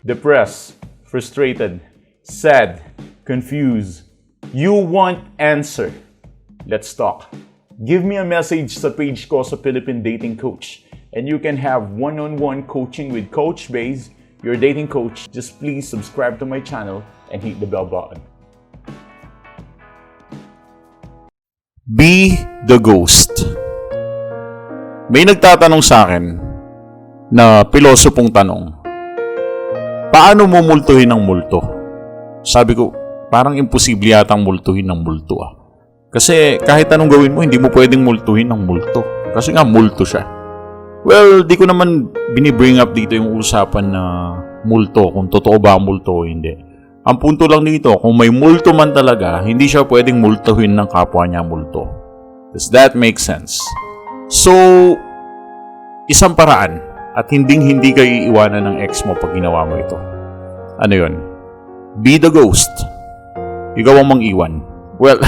depressed, frustrated, sad, confused. You want answer. Let's talk. Give me a message sa page ko sa Philippine Dating Coach and you can have one-on-one coaching with Coach Baze, your dating coach. Just please subscribe to my channel and hit the bell button. Be the ghost. May nagtatanong sa akin na pilosopong tanong, paano mo multuhin ang multo? Sabi ko, parang imposible yatang multuhin ng multo ah. Kasi kahit anong gawin mo, hindi mo pwedeng multuhin ng multo. Kasi nga multo siya. Well, di ko naman binibring up dito yung usapan na multo, kung totoo ba ang multo o hindi. Ang punto lang dito, kung may multo man talaga, hindi siya pwedeng multuhin ng kapwa niya multo. Does that make sense? So, isang paraan at hindi kayo iiwanan ng ex mo pag ginawa mo ito. Ano yun? Be the ghost. Ikaw ang mang-iwan. Well,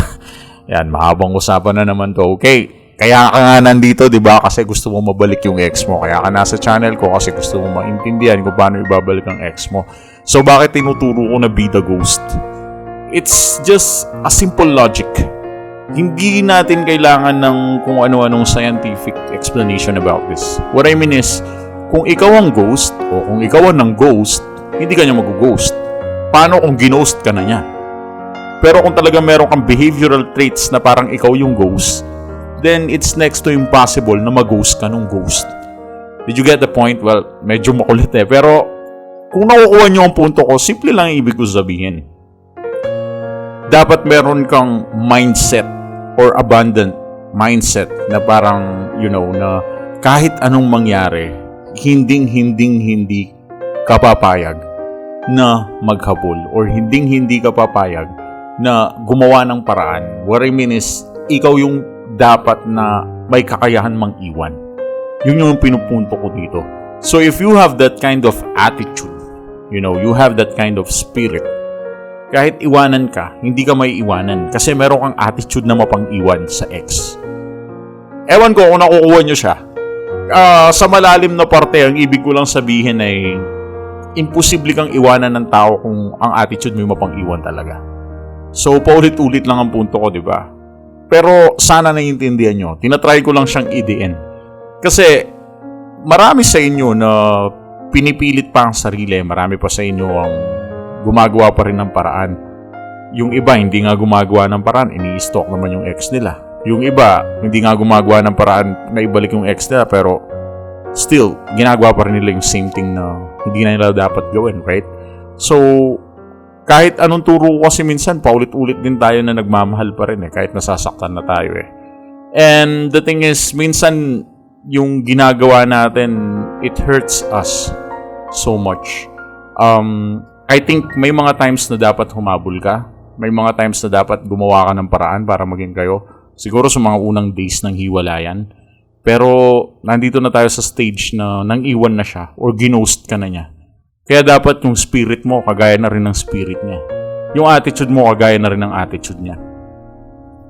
yan, mahabang usapan na naman to. Okay, kaya ka nga nandito, di ba? Kasi gusto mo mabalik yung ex mo. Kaya ka nasa channel ko kasi gusto mo maintindihan kung paano ibabalik ang ex mo. So, bakit tinuturo ko na be the ghost? It's just a simple logic. Hindi natin kailangan ng kung ano-anong scientific explanation about this. What I mean is, kung ikaw ang ghost o kung ikaw ang ghost, hindi ka niya mag-ghost. Paano kung ginost ka na niya? Pero kung talaga meron kang behavioral traits na parang ikaw yung ghost, then it's next to impossible na mag-ghost ka nung ghost. Did you get the point? Well, medyo makulit eh. Pero kung nakukuha niyo ang punto ko, simple lang yung ibig ko sabihin. Dapat meron kang mindset or abundant mindset na parang, na kahit anong mangyari, hindi ka papayag na maghabol or hindi ka papayag na gumawa ng paraan. What I mean is, ikaw yung dapat na may kakayahan mang-iwan. Yun yung pinupunto ko dito. So if you have that kind of attitude, you have that kind of spirit, kahit iwanan ka, hindi ka may iwanan kasi meron kang attitude na mapang-iwan sa ex. Ewan ko kung nakukuha nyo siya. Sa malalim na parte, ang ibig ko lang sabihin ay imposible kang iwanan ng tao kung ang attitude mo mapang-iwan talaga. So, paulit-ulit lang ang punto ko, di ba? Pero sana naiintindihan nyo. Tinatry ko lang siyang idein. Kasi marami sa inyo na pinipilit pa ang sarili. Marami pa sa inyo ang gumagawa pa rin ng paraan. Yung iba, hindi nga gumagawa ng paraan. Ini-stalk naman yung ex nila. Yung iba, hindi nga gumagawa ng paraan na ibalik yung ex nila. Pero still, ginagawa pa rin nila yung same thing na hindi na nila dapat gawin, right? So, kahit anong turo ko kasi minsan, paulit-ulit din tayo na nagmamahal pa rin kahit nasasaktan na tayo And the thing is, minsan yung ginagawa natin, it hurts us so much. I think may mga times na dapat humabol ka. May mga times na dapat gumawa ka ng paraan para maging kayo. Siguro sa mga unang days ng hiwalayan. Pero nandito na tayo sa stage na nang-iwan na siya or ginost ka na niya. Kaya dapat yung spirit mo kagaya na rin ng spirit niya. Yung attitude mo kagaya na rin ng attitude niya.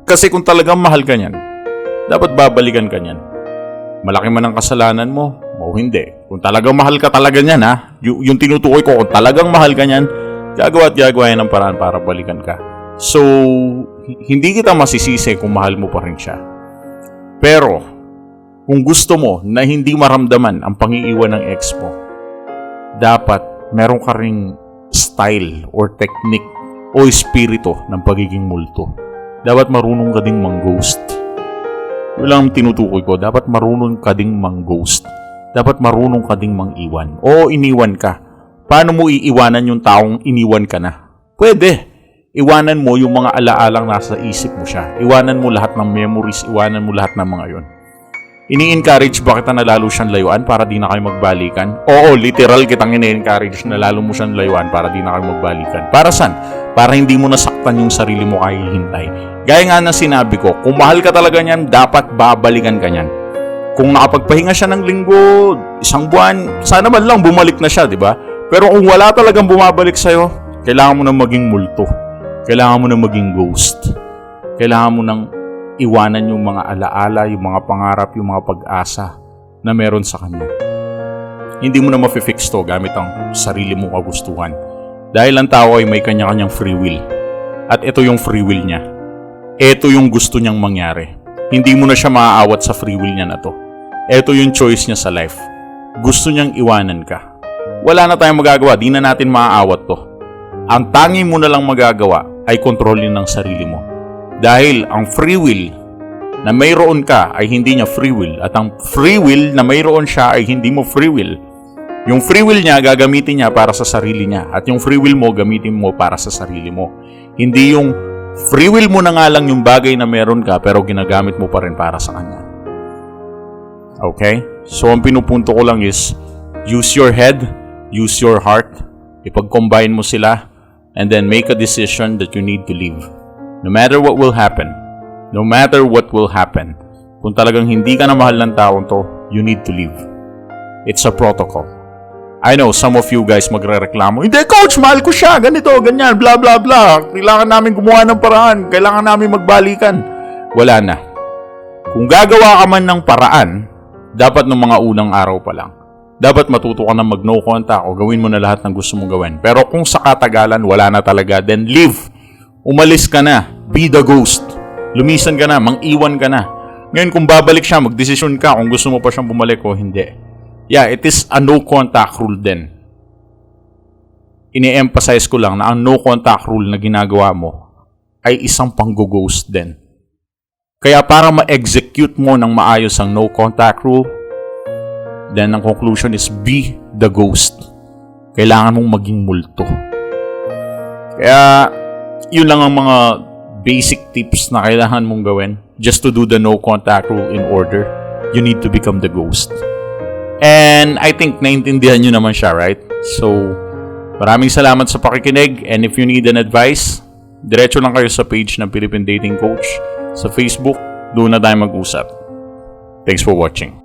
Kasi kung talagang mahal ka niyan, dapat babalikan ka niyan. Malaki man ang kasalanan mo, o hindi. Kung talagang mahal ka talaga niyan, yung tinutukoy ko, kung talagang mahal ka niyan, gagawa yan ng paraan para balikan ka. So, hindi kita masisisi kung mahal mo pa rin siya. Pero, kung gusto mo na hindi maramdaman ang pangiiwan ng ex mo, dapat meron ka ring style or technique o espiritu ng pagiging multo. Dapat marunong ka ding mang-ghost. Walang tinutukoy ko, dapat marunong ka ding mang-ghost. Dapat marunong ka ding mang-iwan. O iniwan ka. Paano mo iiwanan yung taong iniwan ka na? Pwede. Iwanan mo yung mga alaalang nasa isip mo siya. Iwanan mo lahat ng memories. Iwanan mo lahat ng mga yon. Ini-encourage ba kita na lalo siyang layuan para di na kayo magbalikan? Oo, literal kitang ini-encourage na lalo mo siyang layuan para di na kayo magbalikan. Para saan? Para hindi mo nasaktan yung sarili mo kahit hintay. Gaya nga na sinabi ko, kung mahal ka talaga niyan, dapat babalikan ka niyan. Kung nakapagpahinga siya ng linggo, isang buwan, sana man lang bumalik na siya, di ba? Pero kung wala talagang bumabalik sa'yo, kailangan mo na maging multo. Kailangan mo na maging ghost. Kailangan mo nang iwanan yung mga alaala, yung mga pangarap, yung mga pag-asa na meron sa kanya. hindi mo na mafi-fix to gamit ang sarili mong kagustuhan. Dahil ang tao ay may kanya-kanyang free will. At ito yung free will niya. Ito yung gusto niyang mangyari. Hindi mo na siya maaawat sa free will niya na to. Ito yung choice niya sa life. Gusto niyang iwanan ka. Wala na tayong magagawa. Di na natin maaawat to. Ang tangi mo na lang magagawa ay kontrolin ng sarili mo. Dahil ang free will na mayroon ka ay hindi niya free will. At ang free will na mayroon siya ay hindi mo free will. Yung free will niya, gagamitin niya para sa sarili niya. At yung free will mo, gamitin mo para sa sarili mo. Hindi yung free will mo na nga lang yung bagay na meron ka pero ginagamit mo pa rin para sa kanya. Okay? So, ang pinupunto ko lang is use your head, use your heart, ipag-combine mo sila, and then make a decision that you need to live. No matter what will happen, no matter what will happen, kung talagang hindi ka na mahal ng taong to, you need to live. It's a protocol. I know some of you guys magrereklamo, hindi coach, mahal ko siya, ganito, ganyan, blah blah blah, kailangan namin gumawa ng paraan, kailangan namin magbalikan. Wala na. Kung gagawa ka man ng paraan, dapat ng mga unang araw pa lang. Dapat matuto ka na mag-no contact o gawin mo na lahat ng gusto mong gawin. Pero kung sa katagalan, wala na talaga, then leave. Umalis ka na. Be the ghost. Lumisan ka na. Mang-iwan ka na. Ngayon, kung babalik siya, magdesisyon ka kung gusto mo pa siyang bumalik o hindi. Yeah, it is a no contact rule din. Ini-emphasize ko lang na ang no contact rule na ginagawa mo ay isang pang-ghost din. Kaya para ma-execute mo ng maayos ang no contact rule, then ang conclusion is be the ghost. Kailangan mong maging multo. Kaya yun lang ang mga basic tips na kailangan mong gawin. Just to do the no contact rule in order, you need to become the ghost. And I think naintindihan nyo naman siya, right? So, maraming salamat sa pakikinig. And if you need an advice, diretso lang kayo sa page ng Philippine Dating Coach sa Facebook. Doon na tayo mag-usap. Thanks for watching.